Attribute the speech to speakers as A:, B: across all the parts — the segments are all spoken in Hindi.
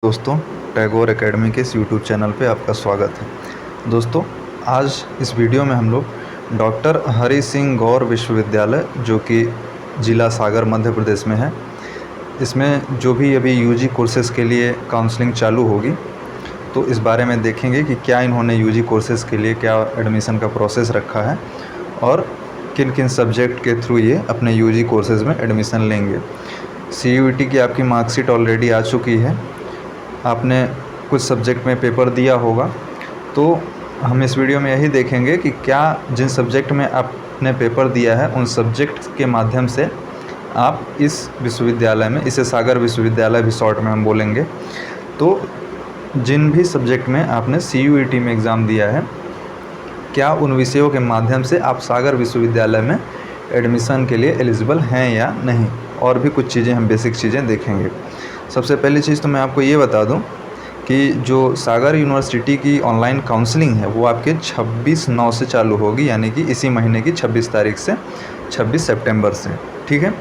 A: दोस्तों, टैगोर एकेडमी के इस यूट्यूब चैनल पे आपका स्वागत है। दोस्तों, आज इस वीडियो में हम लोग डॉक्टर हरि सिंह गौर विश्वविद्यालय जो कि ज़िला सागर मध्य प्रदेश में है, इसमें जो भी अभी यूजी कोर्सेज़ के लिए काउंसलिंग चालू होगी, तो इस बारे में देखेंगे कि क्या इन्होंने यूजी कोर्सेज़ के लिए क्या एडमिशन का प्रोसेस रखा है और किन किन सब्जेक्ट के थ्रू ये अपने यूजी कोर्सेज़ में एडमिशन लेंगे। सीयूईटी की आपकी मार्कशीट ऑलरेडी आ चुकी है, आपने कुछ सब्जेक्ट में पेपर दिया होगा, तो हम इस वीडियो में यही देखेंगे कि क्या जिन सब्जेक्ट में आपने पेपर दिया है उन सब्जेक्ट के माध्यम से आप इस विश्वविद्यालय में, इसे सागर विश्वविद्यालय भी शॉर्ट में हम बोलेंगे, तो जिन भी सब्जेक्ट में आपने सीयूईटी में एग्ज़ाम दिया है, क्या उन विषयों के माध्यम से आप सागर विश्वविद्यालय में एडमिशन के लिए एलिजिबल हैं या नहीं। और भी कुछ चीज़ें हम बेसिक चीज़ें देखेंगे। सबसे पहली चीज़ तो मैं आपको ये बता दूं कि जो सागर यूनिवर्सिटी की ऑनलाइन काउंसलिंग है वो आपके 26/9 से चालू होगी, यानी कि इसी महीने की 26 तारीख से 26 सितंबर से, ठीक है।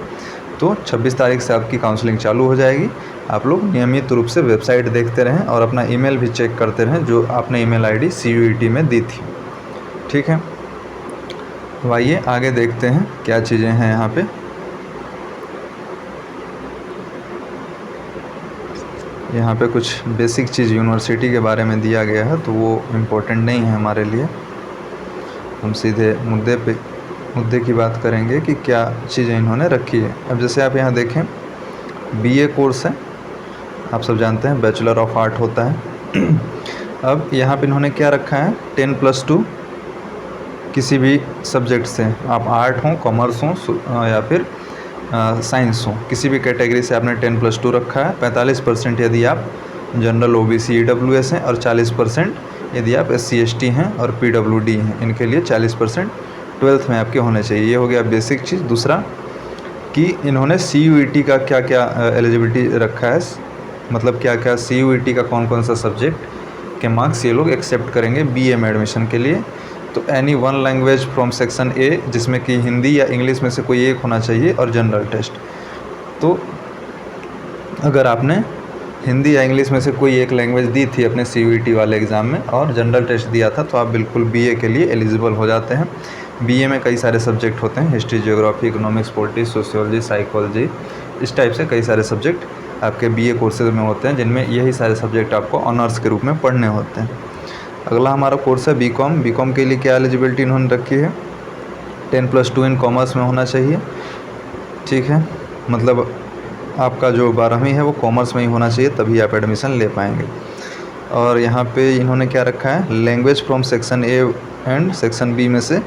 A: तो 26 तारीख से आपकी काउंसलिंग चालू हो जाएगी। आप लोग नियमित रूप से वेबसाइट देखते रहें और अपना ईमेल भी चेक करते रहें जो आपने ईमेल आईडी सीयूईटी में दी थी, ठीक है। तो आइए आगे देखते हैं क्या चीज़ें हैं यहाँ पे। यहाँ पे कुछ बेसिक चीज़ यूनिवर्सिटी के बारे में दिया गया है, तो वो इम्पोर्टेंट नहीं है हमारे लिए। हम सीधे मुद्दे की बात करेंगे कि क्या चीज़ें इन्होंने रखी है। अब जैसे आप यहाँ देखें, बीए कोर्स है, आप सब जानते हैं बैचलर ऑफ आर्ट होता है। अब यहाँ पे इन्होंने क्या रखा है, 10+2 किसी भी सब्जेक्ट से, आप आर्ट हों, कॉमर्स हों या फिर साइंस हो, किसी भी कैटेगरी से आपने 10+2 रखा है। 45% यदि आप जनरल ओबीसी ईडब्ल्यूएस हैं और 40% यदि आप SC ST हैं और PWD हैं, इनके लिए 40% 12th में आपके होने चाहिए। ये हो गया बेसिक चीज़। दूसरा कि इन्होंने CUET का क्या क्या एलिजिबिलिटी रखा है, मतलब क्या क्या CUET का कौन कौन सा सब्जेक्ट के मार्क्स ये लोग एक्सेप्ट करेंगे BA में एडमिशन के लिए। तो any one language from section ए, जिसमें कि हिंदी या इंग्लिश में से कोई एक होना चाहिए, और जनरल टेस्ट। तो अगर आपने हिंदी या इंग्लिश में से कोई एक लैंग्वेज दी थी अपने CUET वाले एग्ज़ाम में और जनरल टेस्ट दिया था, तो आप बिल्कुल BA के लिए एलिजिबल हो जाते हैं। BA में कई सारे सब्जेक्ट होते हैं, history, geography, economics, politics, sociology, psychology, इस टाइप से कई सारे सब्जेक्ट आपके BA कोर्सेज में होते हैं, जिनमें यही सारे सब्जेक्ट आपको ऑनर्स के रूप में पढ़ने होते हैं। अगला हमारा कोर्स है बीकॉम। बीकॉम के लिए क्या एलिजिबिलिटी इन्होंने रखी है, 10+2 इन कॉमर्स में होना चाहिए, ठीक है। मतलब आपका जो 12वीं है वो कॉमर्स में ही होना चाहिए, तभी आप एडमिशन ले पाएंगे। और यहाँ पे इन्होंने क्या रखा है, language from section A and section B में से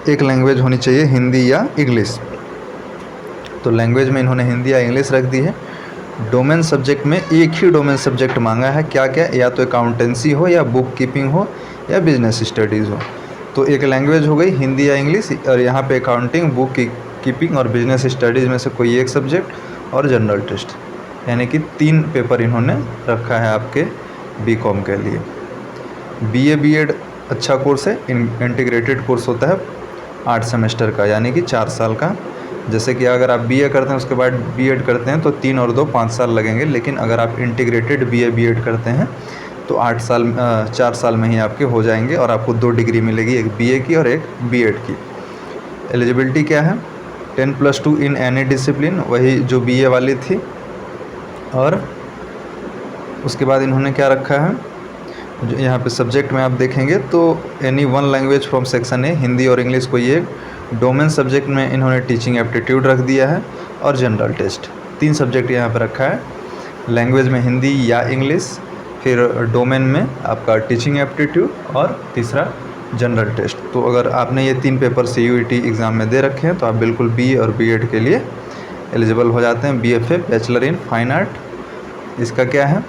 A: एक लैंग्वेज होनी चाहिए, हिंदी या इंग्लिश। तो लैंग्वेज में इन्होंने हिंदी या इंग्लिश रख दी है। डोमेन सब्जेक्ट में एक ही डोमेन सब्जेक्ट मांगा है, क्या क्या, या तो अकाउंटेंसी हो या बुक कीपिंग हो या बिजनेस स्टडीज़ हो। तो एक लैंग्वेज हो गई हिंदी या इंग्लिश, और यहाँ पे अकाउंटिंग, बुक कीपिंग और बिजनेस स्टडीज़ में से कोई एक सब्जेक्ट और जनरल टेस्ट, यानी कि 3 पेपर इन्होंने रखा है आपके बीकॉम के लिए। BA BEd अच्छा कोर्स है, इंटीग्रेटेड कोर्स होता है 8 सेमेस्टर का, यानी कि 4 साल का। जैसे कि अगर आप BA करते हैं उसके बाद BEd करते हैं तो 3 और 2 5 साल लगेंगे, लेकिन अगर आप इंटीग्रेटेड BA BEd करते हैं तो 4 साल में ही आपके हो जाएंगे और आपको 2 डिग्री मिलेगी, एक BA की और एक BEd की। एलिजिबिलिटी क्या है, 10+2 इन एनी डिसिप्लिन, वही जो BA वाली थी। और उसके बाद इन्होंने क्या रखा है, जो यहाँ पे सब्जेक्ट में आप देखेंगे तो any one language from section ए, हिंदी और इंग्लिश कोई एक। डोमेन सब्जेक्ट में इन्होंने टीचिंग एप्टीट्यूड रख दिया है और जनरल टेस्ट। 3 सब्जेक्ट यहाँ पर रखा है, लैंग्वेज में हिंदी या इंग्लिश, फिर डोमेन में आपका टीचिंग एप्टीट्यूड और तीसरा जनरल टेस्ट। तो अगर आपने ये 3 पेपर CUET एग्ज़ाम में दे रखे हैं तो आप बिल्कुल BA और BEd के लिए एलिजिबल हो जाते हैं। BFA bachelor in fine art, इसका क्या है,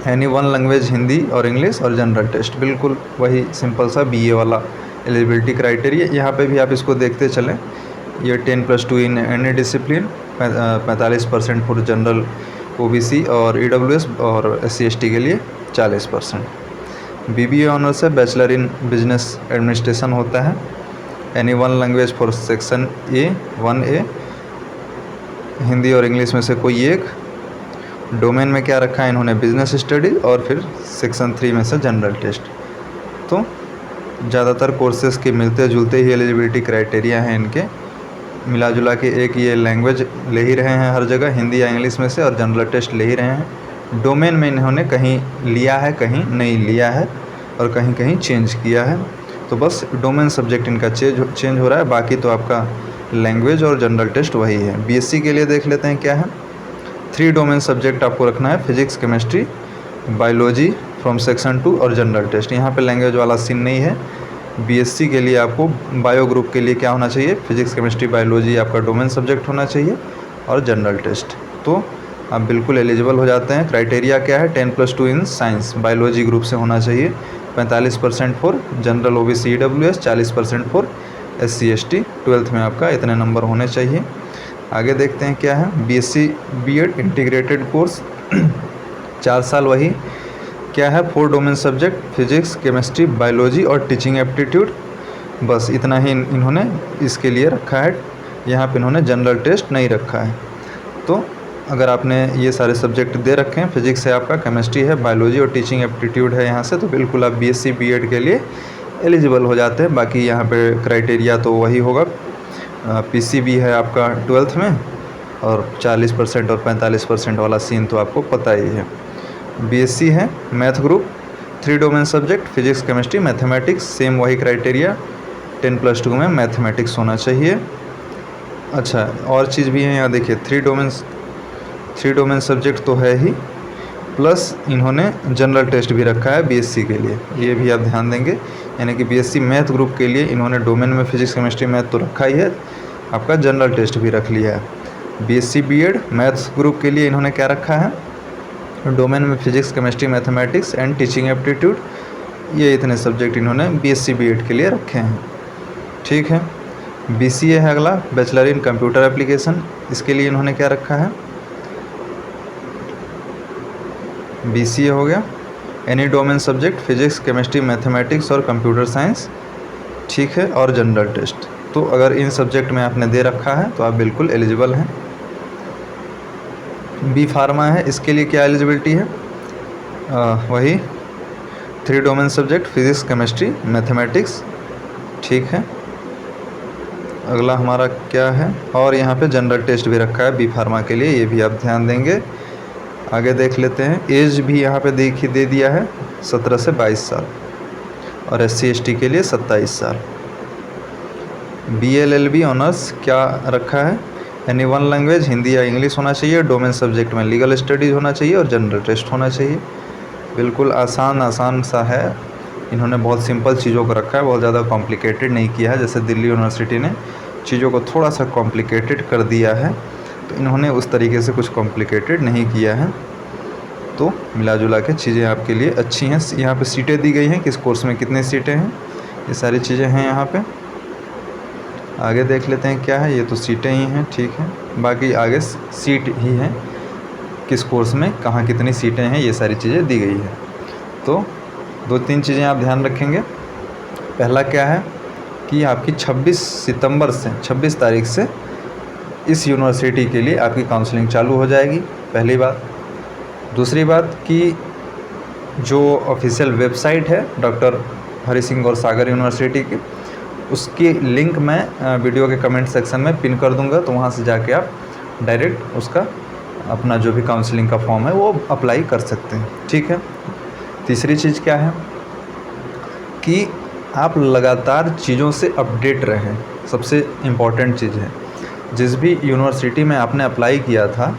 A: एनी वन लैंग्वेज हिंदी और इंग्लिश और जनरल टेस्ट, बिल्कुल वही सिंपल सा BA वाला एलिजिबिलिटी क्राइटेरिया। यहाँ पे भी आप इसको देखते चलें, ये 10+2 in any discipline, 45% for general OBC और EWS, और SC ST के लिए 40%। BBA ऑनर्स है, बैचलर इन बिजनेस एडमिनिस्ट्रेशन होता है, any one language for section A 1A, Hindi और इंग्लिश में से कोई एक, डोमेन में क्या रखा है इन्होंने, बिजनेस स्टडीज़, और फिर सेक्शन 3 में से जनरल टेस्ट। तो ज़्यादातर कोर्सेज़ के मिलते जुलते ही एलिजिबिलिटी क्राइटेरिया हैं इनके, मिला जुला के एक ये लैंग्वेज ले ही रहे हैं हर जगह, हिंदी या इंग्लिश में से, और जनरल टेस्ट ले ही रहे हैं। डोमेन में इन्होंने कहीं लिया है, कहीं नहीं लिया है, और कहीं कहीं चेंज किया है। तो बस डोमेन सब्जेक्ट इनका चेंज हो रहा है, बाकी तो आपका लैंग्वेज और जनरल टेस्ट वही है। बीएससी के लिए देख लेते हैं क्या है। 3 डोमेन सब्जेक्ट आपको रखना है, physics, chemistry, biology from section 2 और जनरल टेस्ट। यहाँ पे लैंग्वेज वाला सीन नहीं है। बीएससी के लिए आपको बायो ग्रुप के लिए क्या होना चाहिए, फिजिक्स, केमिस्ट्री, बायोलॉजी आपका डोमेन सब्जेक्ट होना चाहिए और जनरल टेस्ट। तो आप बिल्कुल एलिजिबल हो जाते हैं। क्राइटेरिया क्या है, 10+2 इन साइंस, बायोलॉजी ग्रुप से होना चाहिए, 45% for general OBC EWS, 40% for SC ST। 12th में आपका इतने नंबर होने चाहिए। आगे देखते हैं क्या है, बीएससी बीएड इंटीग्रेटेड कोर्स 4 साल, वही क्या है, 4 domain subject, physics, chemistry, biology और टीचिंग एप्टीट्यूड। बस इतना ही इन्होंने इसके लिए रखा है। यहाँ पे इन्होंने जनरल टेस्ट नहीं रखा है। तो अगर आपने ये सारे सब्जेक्ट दे रखे हैं, फिजिक्स है आपका, केमिस्ट्री है, बायोलॉजी और टीचिंग एप्टीट्यूड है यहाँ से, तो बिल्कुल आप बीएससी बीएड के लिए एलिजिबल हो जाते हैं। बाकी यहाँ पे क्राइटेरिया तो वही होगा। पीसीबी है आपका 12th में, और 40% और 45% वाला सीन तो आपको पता ही है। बीएससी है math group, 3 domain subject, physics, chemistry, mathematics, same वही क्राइटेरिया, 10+2 में मैथमेटिक्स होना चाहिए। अच्छा, और चीज़ भी है यहाँ देखिए, 3 डोमेन सब्जेक्ट तो है ही, प्लस इन्होंने जनरल टेस्ट भी रखा है बीएससी के लिए, ये भी आप ध्यान देंगे। यानी कि बीएससी मैथ ग्रुप के लिए इन्होंने डोमेन में फिजिक्स, केमिस्ट्री, मैथ तो रखा ही है, आपका जनरल टेस्ट भी रख लिया है। बीएससी बीएड मैथ्स ग्रुप के लिए इन्होंने क्या रखा है, डोमेन में physics, chemistry, mathematics and teaching aptitude, ये इतने सब्जेक्ट इन्होंने बीएससी बीएड के लिए रखे हैं। ठीक है। बीसीए है अगला, बैचलर इन कंप्यूटर एप्लीकेशन, इसके लिए इन्होंने क्या रखा है, बीसीए हो गया, any domain subject, physics, chemistry, mathematics और कंप्यूटर साइंस। ठीक है, और जनरल टेस्ट। तो अगर इन सब्जेक्ट में आपने दे रखा है तो आप बिल्कुल एलिजिबल हैं। बी फार्मा है, इसके लिए क्या एलिजिबिलिटी है, वही 3 domain subject, physics, chemistry, mathematics. ठीक है। अगला हमारा क्या है, और यहाँ पे जनरल टेस्ट भी रखा है बी फार्मा के लिए, ये भी आप ध्यान देंगे। आगे देख लेते हैं, एज भी यहाँ पे दे दिया है 17 से 22 साल, और SC ST के लिए 27 साल। BLLB ऑनर्स क्या रखा है, एनी 1 लैंग्वेज, हिंदी या इंग्लिश होना चाहिए, डोमेन सब्जेक्ट में लीगल स्टडीज़ होना चाहिए और जनरल टेस्ट होना चाहिए। बिल्कुल आसान सा है, इन्होंने बहुत सिंपल चीज़ों को रखा है, बहुत ज़्यादा कॉम्प्लिकेटेड नहीं किया है। जैसे दिल्ली यूनिवर्सिटी ने चीज़ों को थोड़ा सा कॉम्प्लिकेटेड कर दिया है, तो इन्होंने उस तरीके से कुछ कॉम्प्लिकेटेड नहीं किया है। तो मिला जुला के चीज़ें आपके लिए अच्छी हैं। यहाँ पे सीटें दी गई हैं, किस कोर्स में कितनी सीटें हैं, ये सारी चीज़ें हैं यहाँ पे। आगे देख लेते हैं क्या है, ये तो सीटें ही हैं। ठीक है, बाकी आगे सीट ही हैं, किस कोर्स में कहाँ कितनी सीटें हैं, ये सारी चीज़ें दी गई है। तो 2-3 चीज़ें आप ध्यान रखेंगे। पहला क्या है कि आपकी 26 तारीख से इस यूनिवर्सिटी के लिए आपकी काउंसलिंग चालू हो जाएगी, पहली बात। दूसरी बात कि जो ऑफिशियल वेबसाइट है डॉक्टर हरि सिंह गौर सागर यूनिवर्सिटी की, उसकी लिंक मैं वीडियो के कमेंट सेक्शन में पिन कर दूंगा, तो वहाँ से जाके आप डायरेक्ट उसका अपना जो भी काउंसलिंग का फॉर्म है वो अप्लाई कर सकते हैं। ठीक है। तीसरी चीज़ क्या है कि आप लगातार चीज़ों से अपडेट रहें, सबसे इम्पॉर्टेंट चीज़ है। जिस भी यूनिवर्सिटी में आपने अप्लाई किया था,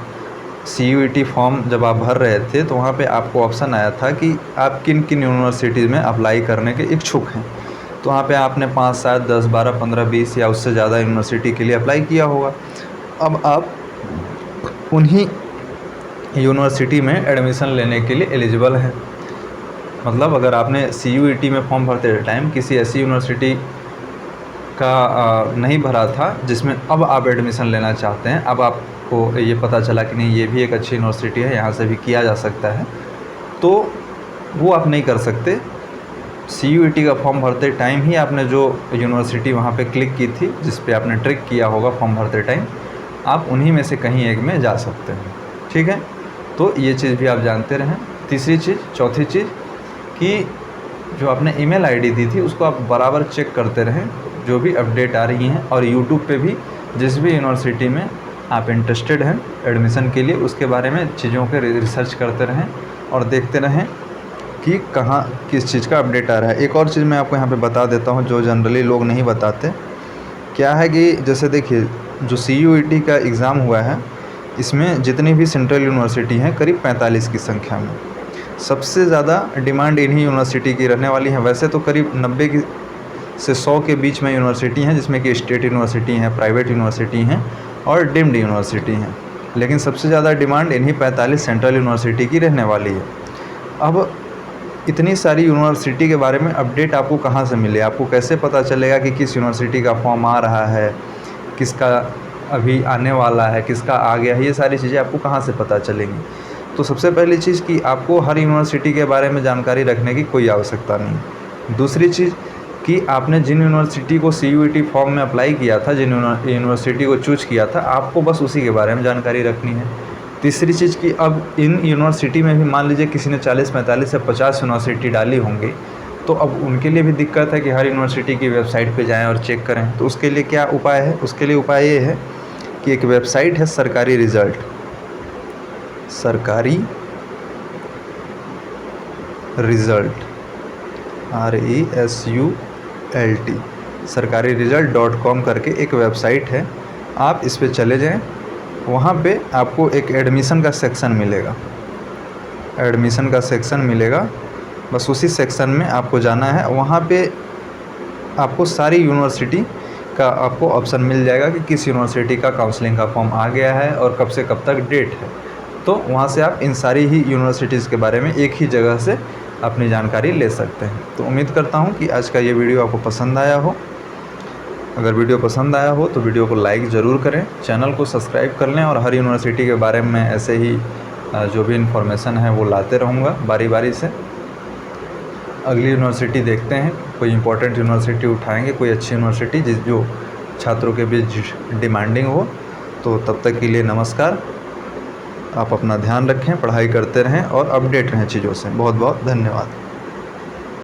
A: CUET फॉर्म जब आप भर रहे थे, तो वहाँ पे आपको ऑप्शन आया था कि आप किन किन यूनिवर्सिटीज़ में अप्लाई करने के इच्छुक हैं। तो वहाँ पे आपने 5, 7, 10, 12, 15, 20 या उससे ज़्यादा यूनिवर्सिटी के लिए अप्लाई किया होगा। अब आप उन्हीं यूनिवर्सिटी में एडमिशन लेने के लिए एलिजिबल हैं। मतलब अगर आपने CUET में फॉर्म भरते टाइम किसी ऐसी यूनिवर्सिटी का नहीं भरा था जिसमें अब आप एडमिशन लेना चाहते हैं, अब आपको ये पता चला कि नहीं ये भी एक अच्छी यूनिवर्सिटी है, यहाँ से भी किया जा सकता है, तो वो आप नहीं कर सकते। CUET का फॉर्म भरते टाइम ही आपने जो यूनिवर्सिटी वहाँ पे क्लिक की थी, जिस पे आपने ट्रिक किया होगा फॉर्म भरते टाइम, आप उन्हीं में से कहीं एक में जा सकते हैं। ठीक है। तो ये चीज़ भी आप जानते रहें। चौथी चीज़ कि जो आपने ईमेल आईडी दी थी उसको आप बराबर चेक करते रहें, जो भी अपडेट आ रही हैं। और यूट्यूब पे भी जिस भी यूनिवर्सिटी में आप इंटरेस्टेड हैं एडमिशन के लिए, उसके बारे में चीज़ों के रिसर्च करते रहें और देखते रहें कि कहाँ किस चीज़ का अपडेट आ रहा है। एक और चीज़ मैं आपको यहाँ पे बता देता हूँ जो जनरली लोग नहीं बताते। क्या है कि जैसे देखिए, जो CUET का एग्ज़ाम हुआ है, इसमें जितनी भी सेंट्रल यूनिवर्सिटी हैं करीब 45 की संख्या में, सबसे ज़्यादा डिमांड इन्हीं यूनिवर्सिटी की रहने वाली है। वैसे तो करीब 90 से 100 के बीच में यूनिवर्सिटी हैं, जिसमें कि स्टेट यूनिवर्सिटी हैं, प्राइवेट यूनिवर्सिटी हैं और डीम्ड यूनिवर्सिटी हैं, लेकिन सबसे ज़्यादा डिमांड इन्हीं 45 सेंट्रल यूनिवर्सिटी की रहने वाली है। अब इतनी सारी यूनिवर्सिटी के बारे में अपडेट आपको कहाँ से मिले? आपको कैसे पता चलेगा कि किस यूनिवर्सिटी का फॉर्म आ रहा है, किसका अभी आने वाला है, किसका आ गया है? ये सारी चीज़ें आपको कहाँ से पता चलेंगी? तो सबसे पहली चीज़ कि आपको हर यूनिवर्सिटी के बारे में जानकारी रखने की कोई आवश्यकता नहीं। दूसरी चीज़ कि आपने जिन यूनिवर्सिटी को CUET फॉर्म में अप्लाई किया था, जिन यूनिवर्सिटी को चूज किया था, आपको बस उसी के बारे में जानकारी रखनी है। तीसरी चीज़ कि अब इन यूनिवर्सिटी में भी मान लीजिए किसी ने 40, 45 या 50 यूनिवर्सिटी डाली होंगी, तो अब उनके लिए भी दिक्कत है कि हर यूनिवर्सिटी की वेबसाइट पे जाएं और चेक करें। तो उसके लिए क्या उपाय है? उसके लिए उपाय ये है कि एक वेबसाइट है सरकारी रिज़ल्ट, RESULT, सरकारी रिज़ल्ट.com करके एक वेबसाइट है। आप इस पे चले जाएं, वहाँ पे आपको एक एडमिशन का सेक्शन मिलेगा। बस उसी सेक्शन में आपको जाना है। वहाँ पे आपको सारी यूनिवर्सिटी का आपको ऑप्शन मिल जाएगा कि किस यूनिवर्सिटी का काउंसलिंग का फॉर्म आ गया है और कब से कब तक डेट है। तो वहाँ से आप इन सारी ही यूनिवर्सिटीज़ के बारे में एक ही जगह से अपनी जानकारी ले सकते हैं। तो उम्मीद करता हूँ कि आज का ये वीडियो आपको पसंद आया हो। अगर वीडियो पसंद आया हो तो वीडियो को लाइक ज़रूर करें, चैनल को सब्सक्राइब कर लें, और हर यूनिवर्सिटी के बारे में ऐसे ही जो भी इन्फॉर्मेशन है वो लाते रहूँगा बारी बारी से। अगली यूनिवर्सिटी देखते हैं, कोई इंपॉर्टेंट यूनिवर्सिटी उठाएंगे, कोई अच्छी यूनिवर्सिटी जो छात्रों के बीच डिमांडिंग हो। तो तब तक के लिए नमस्कार। आप अपना ध्यान रखें, पढ़ाई करते रहें और अपडेट रहें चीज़ों से। बहुत बहुत धन्यवाद।